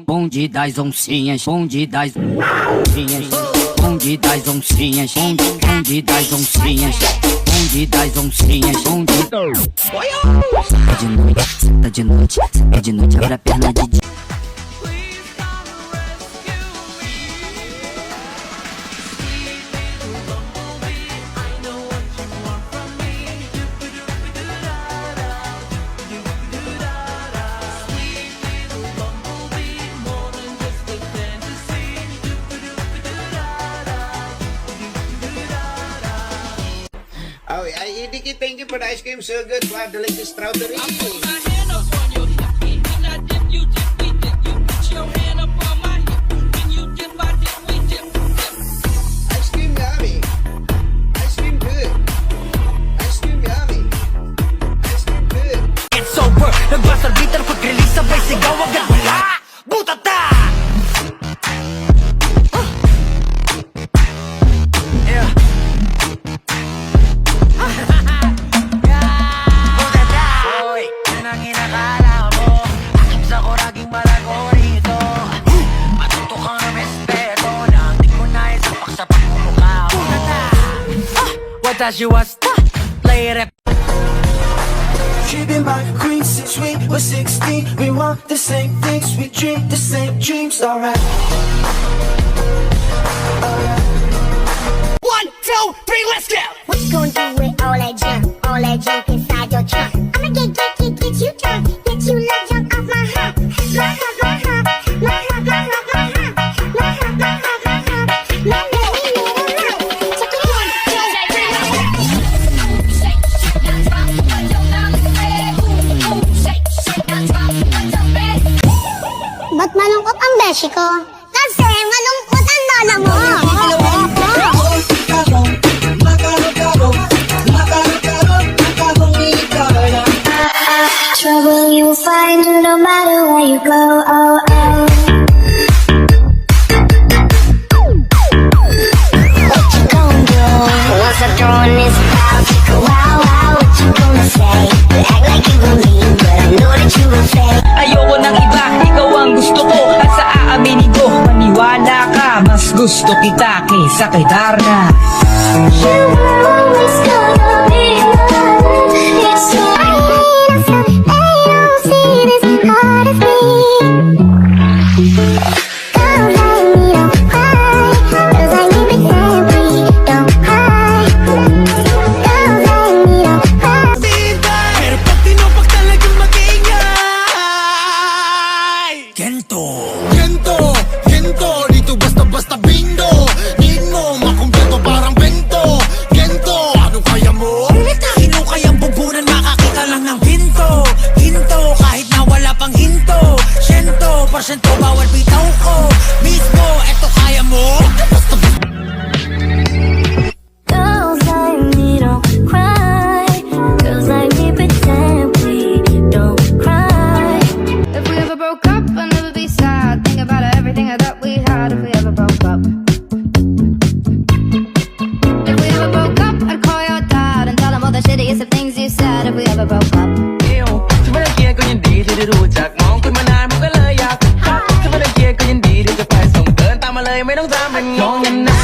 bonde das oncinhas, bonde das oncinhas, bonde das oncinhas, bonde das oncinhas, bonde das oncinhas, bonde. Tá de noite, tá de noite, abre a perna de dia. Oh, Idiki, thank you for the ice cream. So good. Wow, delicious strawberry. I put my hand up on your hip, and I dip, you dip, we dip. You put your hand up on my hip, when you dip, I dip, we dip. Ice cream yummy. Ice cream good. Ice cream yummy. Ice cream good. It's sober, nagbasarbitan quick release, sabay sigaw agad wala. Butata! Yeah. Butata! Hoy, yan ang inakala mo. Takip sa kuraging malago rito. Matuto kang na respeto. Nangtig mo na isapak sa pagmumukha mo. Butata! Watashi wa sta, play rap. She been my queen since we were 16. We want the same things, we dream the same dreams, alright. 1, 2, 3, let's go! What you gonna do with all that junk inside your trunk? I'ma get you drunk, get you love junk off my hump, my hump, my hump, my hump, my hump, my hump, my hump, my hump, my hump, let me check it 1, 2, 3. Ba't malungkot ang beshi ko? Kasi malungkot ang lola mo. Trouble you find no matter where you go. Oh, oh. What you gonna do once I throw in this house? Wow, wow, what you gonna say? You act like you believe, but I know that you will fake. Ayoko ng iba, ikaw ang gusto ko. At sa aaminin ko, maniwala ka. Mas gusto kita kaysa kay Darna. You were always gonna be mine. It's so they don't see this part of me. Don't let me don't cry, 'cause I need example. Don't cry. Don't let me don't cry. Pero pag tinupag talagang mag-iingay. Gento, gento, gento. Dito basta-basta bindo. Di mo makumpleto parang bento. Gento, ano kaya mo? Sino kayang bubunan makakita lang ng ginto? Ginto, kahit na wala pang hinto. 100% bawal bitaw ko. Mismo, eto kaya mo? Girls like me don't cry. Girls like me pretend we don't cry. If we ever broke up, I'd never be sad. Think about everything I thought we had. If we ever broke up. If we ever broke up, I'd call your dad and tell him all the shittiest of things you said. If we ever broke up. จะไม่ได้เกียร์ก็ยินดีที่ได้รู้จักมองคุณมานานมันก็เลยอยากทักจะไม่ได้เกียร์ก็ยินดีที่จะไปส่งเกินตามมาเลยไม่ต้องตามมันงงกันนะ